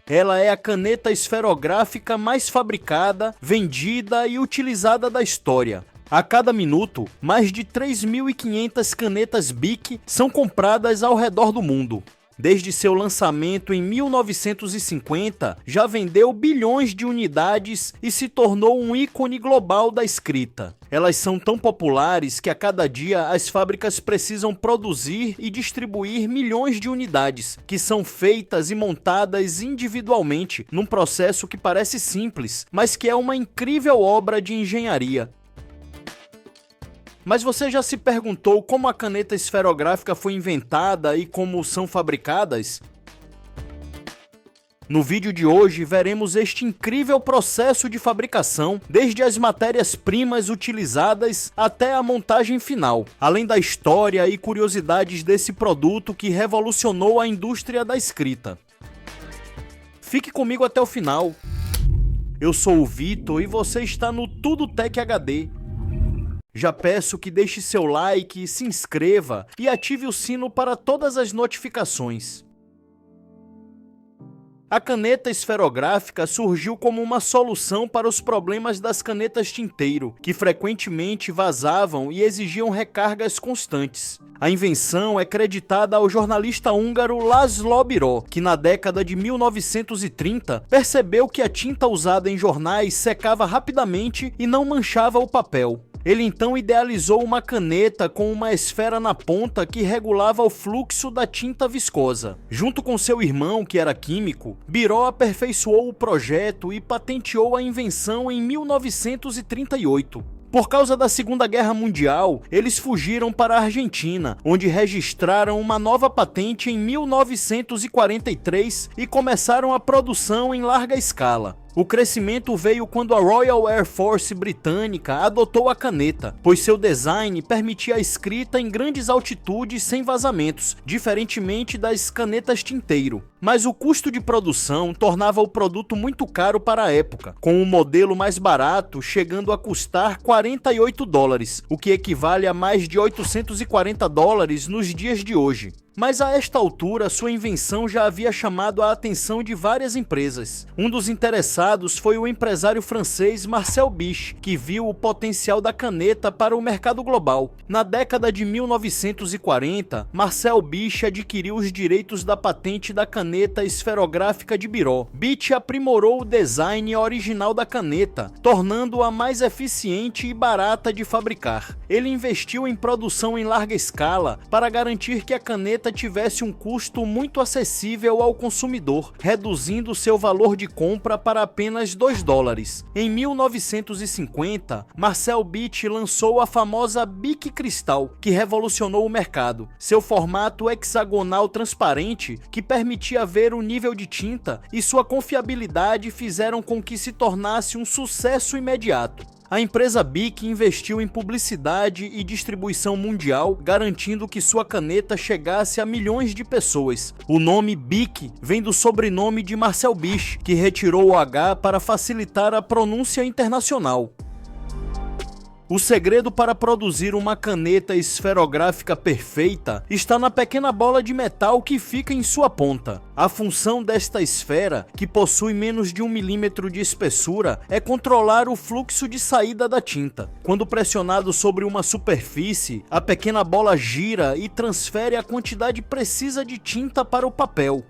Ela é a caneta esferográfica mais fabricada, vendida e utilizada da história. A cada minuto, mais de 3.500 canetas Bic são compradas ao redor do mundo. Desde seu lançamento em 1950, já vendeu bilhões de unidades e se tornou um ícone global da escrita. Elas são tão populares que a cada dia as fábricas precisam produzir e distribuir milhões de unidades, que são feitas e montadas individualmente, num processo que parece simples, mas que é uma incrível obra de engenharia. Mas você já se perguntou como a caneta esferográfica foi inventada e como são fabricadas? No vídeo de hoje veremos este incrível processo de fabricação, desde as matérias-primas utilizadas até a montagem final, além da história e curiosidades desse produto que revolucionou a indústria da escrita. Fique comigo até o final. Eu sou o Vitor e você está no Tudo Tech HD. Já peço que deixe seu like, se inscreva e ative o sino para todas as notificações. A caneta esferográfica surgiu como uma solução para os problemas das canetas tinteiro, que frequentemente vazavam e exigiam recargas constantes. A invenção é creditada ao jornalista húngaro László Biró, que na década de 1930 percebeu que a tinta usada em jornais secava rapidamente e não manchava o papel. Ele então idealizou uma caneta com uma esfera na ponta que regulava o fluxo da tinta viscosa. Junto com seu irmão, que era químico, Biró aperfeiçoou o projeto e patenteou a invenção em 1938. Por causa da Segunda Guerra Mundial, eles fugiram para a Argentina, onde registraram uma nova patente em 1943 e começaram a produção em larga escala. O crescimento veio quando a Royal Air Force britânica adotou a caneta, pois seu design permitia a escrita em grandes altitudes sem vazamentos, diferentemente das canetas tinteiro. Mas o custo de produção tornava o produto muito caro para a época, com o modelo mais barato chegando a custar $48, o que equivale a mais de $840 nos dias de hoje. Mas a esta altura, sua invenção já havia chamado a atenção de várias empresas. Um dos interessados foi o empresário francês Marcel Bich, que viu o potencial da caneta para o mercado global. Na década de 1940, Marcel Bich adquiriu os direitos da patente da caneta esferográfica de Biró. Bich aprimorou o design original da caneta, tornando-a mais eficiente e barata de fabricar. Ele investiu em produção em larga escala para garantir que a caneta tivesse um custo muito acessível ao consumidor, reduzindo seu valor de compra para apenas $2. Em 1950, Marcel Bich lançou a famosa Bic Cristal, que revolucionou o mercado. Seu formato hexagonal transparente, que permitia ver o nível de tinta, e sua confiabilidade fizeram com que se tornasse um sucesso imediato. A empresa Bic investiu em publicidade e distribuição mundial, garantindo que sua caneta chegasse a milhões de pessoas. O nome Bic vem do sobrenome de Marcel Bich, que retirou o H para facilitar a pronúncia internacional. O segredo para produzir uma caneta esferográfica perfeita está na pequena bola de metal que fica em sua ponta. A função desta esfera, que possui menos de 1 milímetro de espessura, é controlar o fluxo de saída da tinta. Quando pressionado sobre uma superfície, a pequena bola gira e transfere a quantidade precisa de tinta para o papel.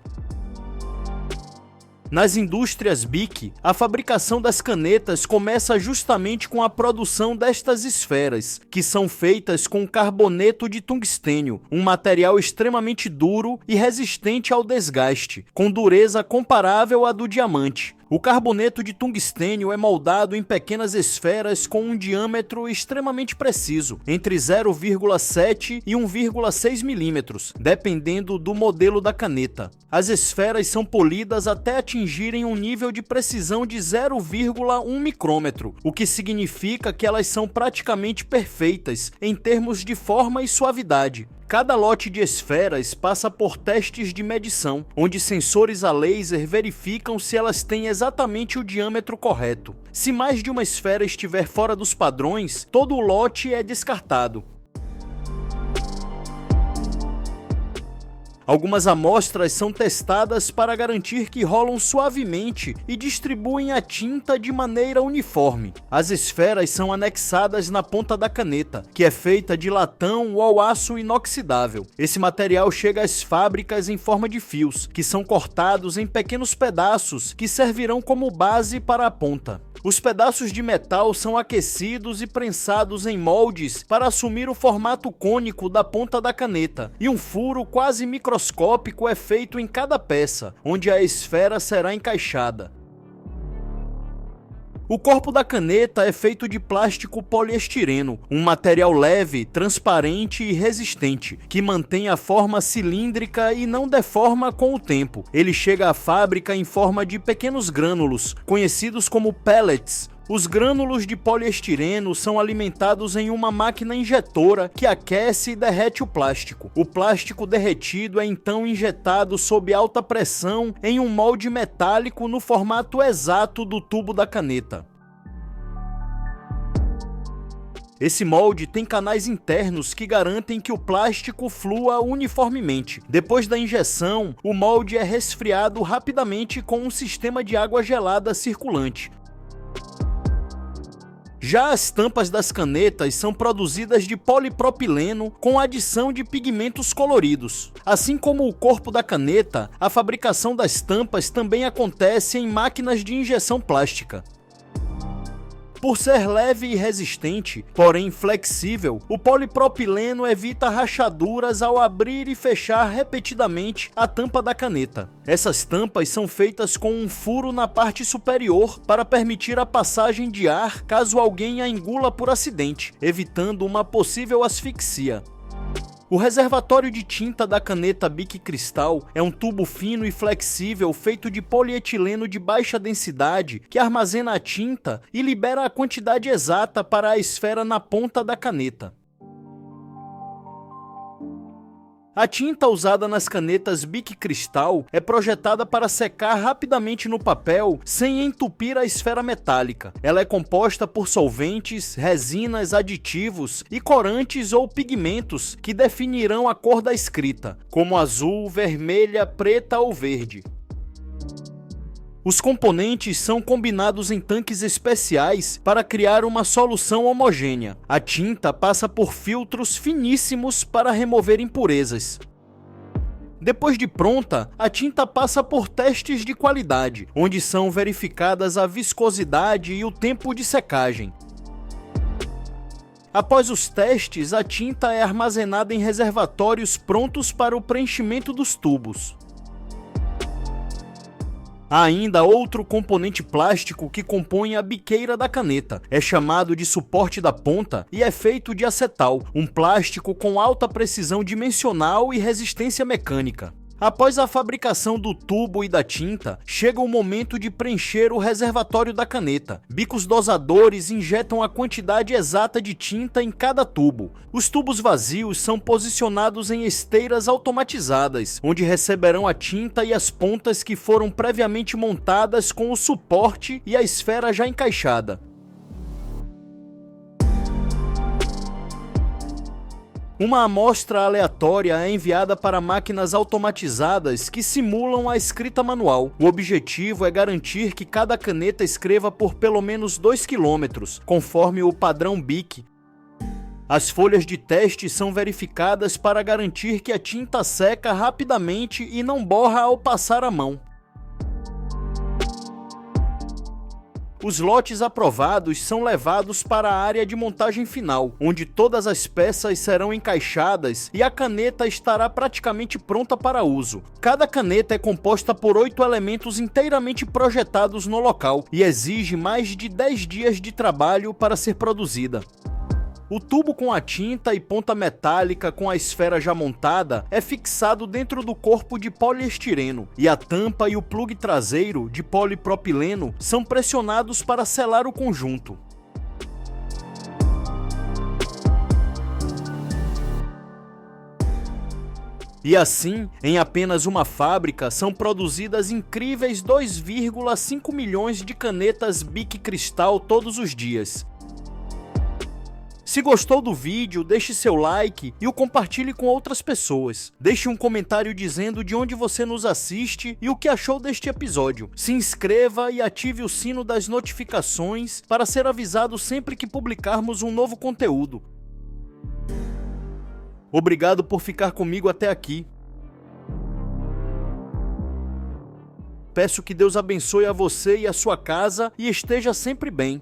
Nas indústrias Bic, a fabricação das canetas começa justamente com a produção destas esferas, que são feitas com carboneto de tungstênio, um material extremamente duro e resistente ao desgaste, com dureza comparável à do diamante. O carboneto de tungstênio é moldado em pequenas esferas com um diâmetro extremamente preciso, entre 0,7 e 1,6 milímetros, dependendo do modelo da caneta. As esferas são polidas até atingirem um nível de precisão de 0,1 micrômetro, o que significa que elas são praticamente perfeitas em termos de forma e suavidade. Cada lote de esferas passa por testes de medição, onde sensores a laser verificam se elas têm exatamente o diâmetro correto. Se mais de uma esfera estiver fora dos padrões, todo o lote é descartado. Algumas amostras são testadas para garantir que rolam suavemente e distribuem a tinta de maneira uniforme. As esferas são anexadas na ponta da caneta, que é feita de latão ou aço inoxidável. Esse material chega às fábricas em forma de fios, que são cortados em pequenos pedaços que servirão como base para a ponta. Os pedaços de metal são aquecidos e prensados em moldes para assumir o formato cônico da ponta da caneta, e um furo quase microscópico é feito em cada peça, onde a esfera será encaixada. O corpo da caneta é feito de plástico poliestireno, um material leve, transparente e resistente, que mantém a forma cilíndrica e não deforma com o tempo. Ele chega à fábrica em forma de pequenos grânulos, conhecidos como pellets. Os grânulos de poliestireno são alimentados em uma máquina injetora que aquece e derrete o plástico. O plástico derretido é então injetado sob alta pressão em um molde metálico no formato exato do tubo da caneta. Esse molde tem canais internos que garantem que o plástico flua uniformemente. Depois da injeção, o molde é resfriado rapidamente com um sistema de água gelada circulante. Já as tampas das canetas são produzidas de polipropileno com adição de pigmentos coloridos. Assim como o corpo da caneta, a fabricação das tampas também acontece em máquinas de injeção plástica. Por ser leve e resistente, porém flexível, o polipropileno evita rachaduras ao abrir e fechar repetidamente a tampa da caneta. Essas tampas são feitas com um furo na parte superior para permitir a passagem de ar caso alguém a engula por acidente, evitando uma possível asfixia. O reservatório de tinta da caneta Bic Cristal é um tubo fino e flexível feito de polietileno de baixa densidade que armazena a tinta e libera a quantidade exata para a esfera na ponta da caneta. A tinta usada nas canetas Bic Cristal é projetada para secar rapidamente no papel sem entupir a esfera metálica. Ela é composta por solventes, resinas, aditivos e corantes ou pigmentos que definirão a cor da escrita, como azul, vermelha, preta ou verde. Os componentes são combinados em tanques especiais para criar uma solução homogênea. A tinta passa por filtros finíssimos para remover impurezas. Depois de pronta, a tinta passa por testes de qualidade, onde são verificadas a viscosidade e o tempo de secagem. Após os testes, a tinta é armazenada em reservatórios prontos para o preenchimento dos tubos. Há ainda outro componente plástico que compõe a biqueira da caneta. É chamado de suporte da ponta e é feito de acetal, um plástico com alta precisão dimensional e resistência mecânica. Após a fabricação do tubo e da tinta, chega o momento de preencher o reservatório da caneta. Bicos dosadores injetam a quantidade exata de tinta em cada tubo. Os tubos vazios são posicionados em esteiras automatizadas, onde receberão a tinta e as pontas que foram previamente montadas com o suporte e a esfera já encaixada. Uma amostra aleatória é enviada para máquinas automatizadas que simulam a escrita manual. O objetivo é garantir que cada caneta escreva por pelo menos 2 km, conforme o padrão BIC. As folhas de teste são verificadas para garantir que a tinta seca rapidamente e não borra ao passar a mão. Os lotes aprovados são levados para a área de montagem final, onde todas as peças serão encaixadas e a caneta estará praticamente pronta para uso. Cada caneta é composta por 8 elementos inteiramente projetados no local e exige mais de 10 dias de trabalho para ser produzida. O tubo com a tinta e ponta metálica com a esfera já montada é fixado dentro do corpo de poliestireno e a tampa e o plug traseiro de polipropileno são pressionados para selar o conjunto. E assim, em apenas uma fábrica, são produzidas incríveis 2,5 milhões de canetas Bic Cristal todos os dias. Se gostou do vídeo, deixe seu like e o compartilhe com outras pessoas. Deixe um comentário dizendo de onde você nos assiste e o que achou deste episódio. Se inscreva e ative o sino das notificações para ser avisado sempre que publicarmos um novo conteúdo. Obrigado por ficar comigo até aqui. Peço que Deus abençoe a você e a sua casa e esteja sempre bem.